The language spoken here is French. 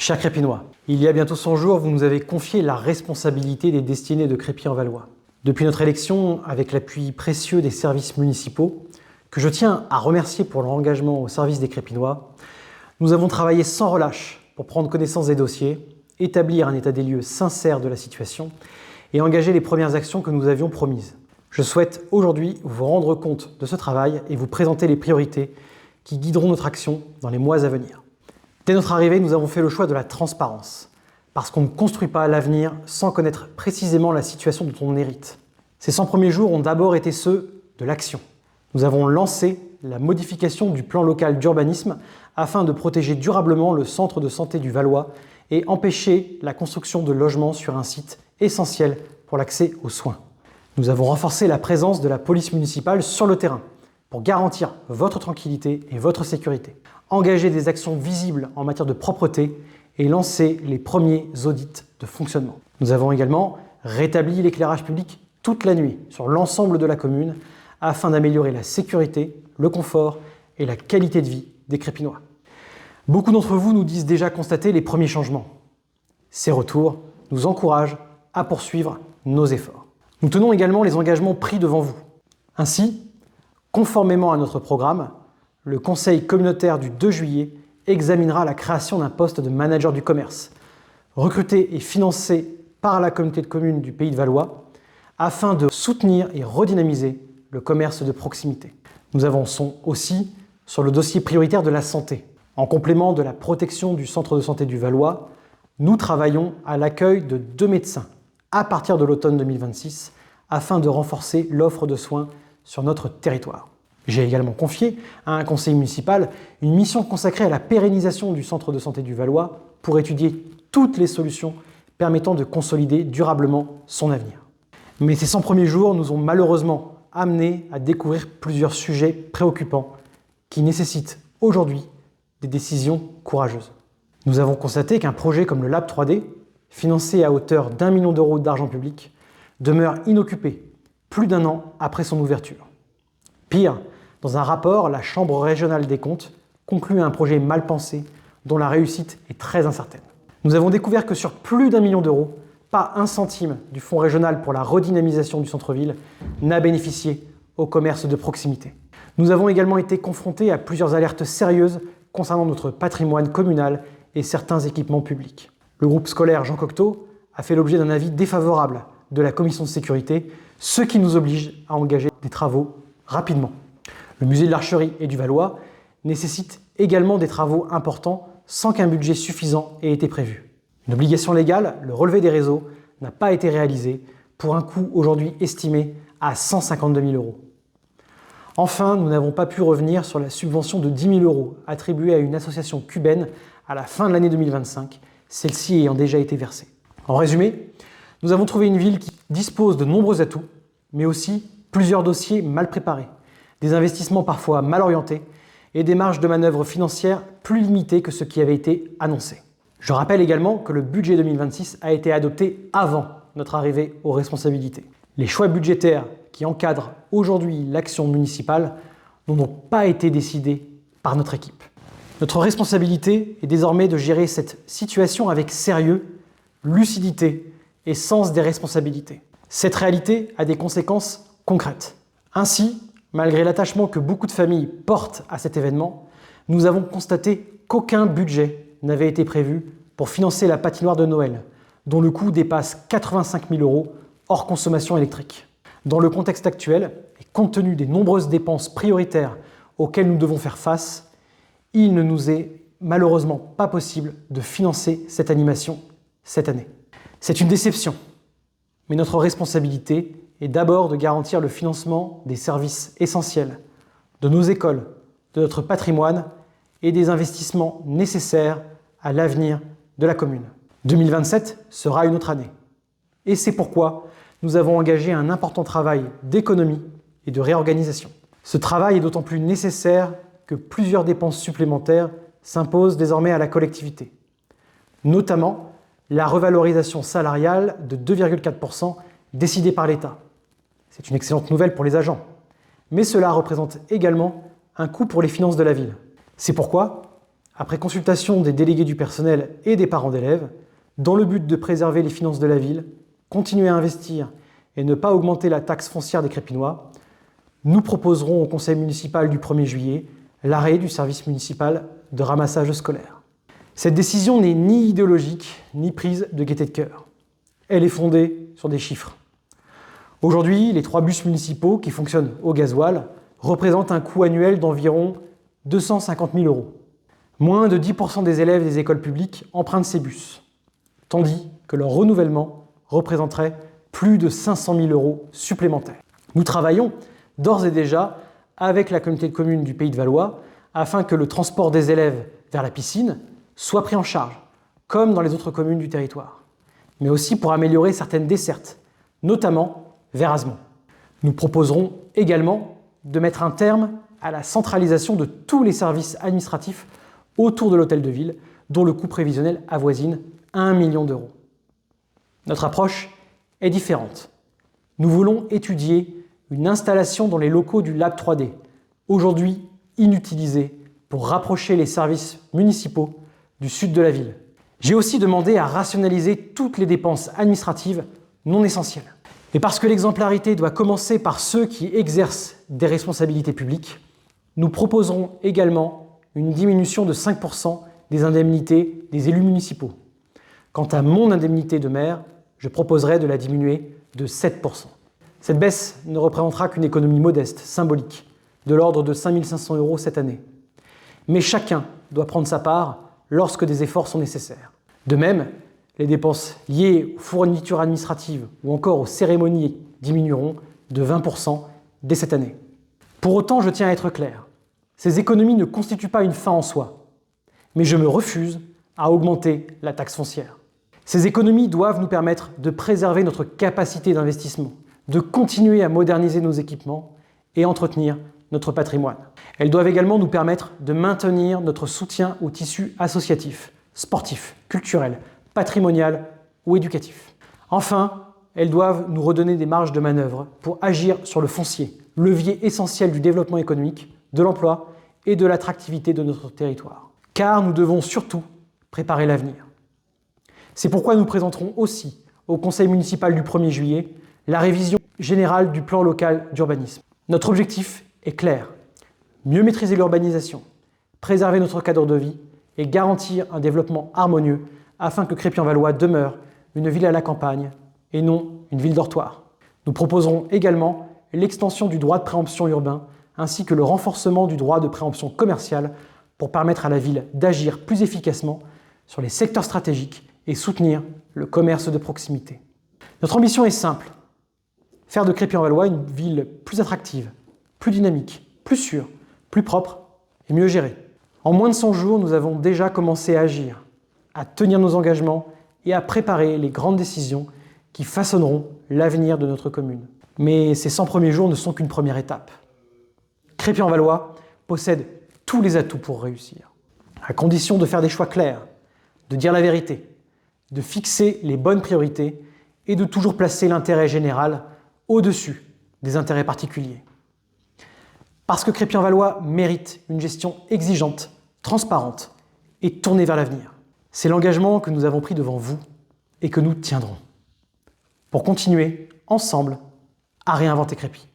Chers Crépinois, il y a bientôt 100 jours, vous nous avez confié la responsabilité des destinées de Crépy-en-Valois. Depuis notre élection, avec l'appui précieux des services municipaux, que je tiens à remercier pour leur engagement au service des Crépinois, nous avons travaillé sans relâche pour prendre connaissance des dossiers, établir un état des lieux sincère de la situation et engager les premières actions que nous avions promises. Je souhaite aujourd'hui vous rendre compte de ce travail et vous présenter les priorités qui guideront notre action dans les mois à venir. Dès notre arrivée, nous avons fait le choix de la transparence, parce qu'on ne construit pas l'avenir sans connaître précisément la situation dont on hérite. Ces 100 premiers jours ont d'abord été ceux de l'action. Nous avons lancé la modification du plan local d'urbanisme afin de protéger durablement le centre de santé du Valois et empêcher la construction de logements sur un site essentiel pour l'accès aux soins. Nous avons renforcé la présence de la police municipale sur le terrain pour garantir votre tranquillité et votre sécurité, engager des actions visibles en matière de propreté et lancer les premiers audits de fonctionnement. Nous avons également rétabli l'éclairage public toute la nuit sur l'ensemble de la commune afin d'améliorer la sécurité, le confort et la qualité de vie des Crépinois. Beaucoup d'entre vous nous disent déjà constater les premiers changements. Ces retours nous encouragent à poursuivre nos efforts. Nous tenons également les engagements pris devant vous. Ainsi, conformément à notre programme, le Conseil communautaire du 2 juillet examinera la création d'un poste de manager du commerce, recruté et financé par la communauté de communes du Pays de Valois, afin de soutenir et redynamiser le commerce de proximité. Nous avançons aussi sur le dossier prioritaire de la santé. En complément de la protection du centre de santé du Valois, nous travaillons à l'accueil de 2 médecins à partir de l'automne 2026 afin de renforcer l'offre de soins sur notre territoire. J'ai également confié à un conseil municipal une mission consacrée à la pérennisation du centre de santé du Valois pour étudier toutes les solutions permettant de consolider durablement son avenir. Mais ces 100 premiers jours nous ont malheureusement amenés à découvrir plusieurs sujets préoccupants qui nécessitent aujourd'hui des décisions courageuses. Nous avons constaté qu'un projet comme le Lab 3D, financé à hauteur d'1 million d'euros d'argent public, demeure inoccupé plus d'1 an après son ouverture. Pire, dans un rapport, la Chambre régionale des comptes conclut un projet mal pensé dont la réussite est très incertaine. Nous avons découvert que sur plus d'1 million d'euros, pas un centime du fonds régional pour la redynamisation du centre-ville n'a bénéficié au commerce de proximité. Nous avons également été confrontés à plusieurs alertes sérieuses concernant notre patrimoine communal et certains équipements publics. Le groupe scolaire Jean Cocteau a fait l'objet d'un avis défavorable de la commission de sécurité, ce qui nous oblige à engager des travaux rapidement. Le musée de l'Archerie et du Valois nécessite également des travaux importants sans qu'un budget suffisant ait été prévu. Une obligation légale, le relevé des réseaux, n'a pas été réalisé pour un coût aujourd'hui estimé à 152 000 euros. Enfin, nous n'avons pas pu revenir sur la subvention de 10 000 euros attribuée à une association cubaine à la fin de l'année 2025, celle-ci ayant déjà été versée. En résumé, nous avons trouvé une ville qui dispose de nombreux atouts, mais aussi plusieurs dossiers mal préparés, des investissements parfois mal orientés et des marges de manœuvre financières plus limitées que ce qui avait été annoncé. Je rappelle également que le budget 2026 a été adopté avant notre arrivée aux responsabilités. Les choix budgétaires qui encadrent aujourd'hui l'action municipale n'ont donc pas été décidés par notre équipe. Notre responsabilité est désormais de gérer cette situation avec sérieux, lucidité et sens des responsabilités. Cette réalité a des conséquences concrètes. Ainsi, malgré l'attachement que beaucoup de familles portent à cet événement, nous avons constaté qu'aucun budget n'avait été prévu pour financer la patinoire de Noël, dont le coût dépasse 85 000 euros hors consommation électrique. Dans le contexte actuel, et compte tenu des nombreuses dépenses prioritaires auxquelles nous devons faire face, il ne nous est malheureusement pas possible de financer cette animation cette année. C'est une déception, mais notre responsabilité est d'abord de garantir le financement des services essentiels, de nos écoles, de notre patrimoine et des investissements nécessaires à l'avenir de la commune. 2027 sera une autre année. Et c'est pourquoi nous avons engagé un important travail d'économie et de réorganisation. Ce travail est d'autant plus nécessaire que plusieurs dépenses supplémentaires s'imposent désormais à la collectivité, notamment la revalorisation salariale de 2,4% décidée par l'État. C'est une excellente nouvelle pour les agents, mais cela représente également un coût pour les finances de la ville. C'est pourquoi, après consultation des délégués du personnel et des parents d'élèves, dans le but de préserver les finances de la ville, continuer à investir et ne pas augmenter la taxe foncière des Crépinois, nous proposerons au conseil municipal du 1er juillet l'arrêt du service municipal de ramassage scolaire. Cette décision n'est ni idéologique, ni prise de gaieté de cœur. Elle est fondée sur des chiffres. Aujourd'hui, les 3 bus municipaux qui fonctionnent au gasoil représentent un coût annuel d'environ 250 000 €. Moins de 10% des élèves des écoles publiques empruntent ces bus, tandis que leur renouvellement représenterait plus de 500 000 € supplémentaires. Nous travaillons d'ores et déjà avec la communauté de communes du Pays de Valois afin que le transport des élèves vers la piscine soit pris en charge, comme dans les autres communes du territoire, mais aussi pour améliorer certaines dessertes, notamment vers Azemont. Nous proposerons également de mettre un terme à la centralisation de tous les services administratifs autour de l'hôtel de ville, dont le coût prévisionnel avoisine 1 million €. Notre approche est différente. Nous voulons étudier une installation dans les locaux du Lab 3D, aujourd'hui inutilisé pour rapprocher les services municipaux du sud de la ville. J'ai aussi demandé à rationaliser toutes les dépenses administratives non essentielles. Et parce que l'exemplarité doit commencer par ceux qui exercent des responsabilités publiques, nous proposerons également une diminution de 5% des indemnités des élus municipaux. Quant à mon indemnité de maire, je proposerai de la diminuer de 7%. Cette baisse ne représentera qu'une économie modeste, symbolique, de l'ordre de 5 500 € cette année. Mais chacun doit prendre sa part lorsque des efforts sont nécessaires. De même, les dépenses liées aux fournitures administratives ou encore aux cérémonies diminueront de 20% dès cette année. Pour autant, je tiens à être clair, ces économies ne constituent pas une fin en soi, mais je me refuse à augmenter la taxe foncière. Ces économies doivent nous permettre de préserver notre capacité d'investissement, de continuer à moderniser nos équipements et entretenir notre patrimoine. Elles doivent également nous permettre de maintenir notre soutien au tissu associatif, sportif, culturel, patrimonial ou éducatif. Enfin, elles doivent nous redonner des marges de manœuvre pour agir sur le foncier, levier essentiel du développement économique, de l'emploi et de l'attractivité de notre territoire. Car nous devons surtout préparer l'avenir. C'est pourquoi nous présenterons aussi au conseil municipal du 1er juillet la révision générale du plan local d'urbanisme. Notre objectif est clair, mieux maîtriser l'urbanisation, préserver notre cadre de vie et garantir un développement harmonieux afin que Crépy-en-Valois demeure une ville à la campagne et non une ville dortoir. Nous proposerons également l'extension du droit de préemption urbain ainsi que le renforcement du droit de préemption commerciale pour permettre à la ville d'agir plus efficacement sur les secteurs stratégiques et soutenir le commerce de proximité. Notre ambition est simple, faire de Crépy-en-Valois une ville plus attractive, plus dynamique, plus sûre, plus propre et mieux gérée. En moins de 100 jours, nous avons déjà commencé à agir, à tenir nos engagements et à préparer les grandes décisions qui façonneront l'avenir de notre commune. Mais ces 100 premiers jours ne sont qu'une première étape. Crépy-en-Valois possède tous les atouts pour réussir, à condition de faire des choix clairs, de dire la vérité, de fixer les bonnes priorités et de toujours placer l'intérêt général au-dessus des intérêts particuliers. Parce que Crépy-en-Valois mérite une gestion exigeante, transparente et tournée vers l'avenir. C'est l'engagement que nous avons pris devant vous et que nous tiendrons pour continuer ensemble à réinventer Crépy.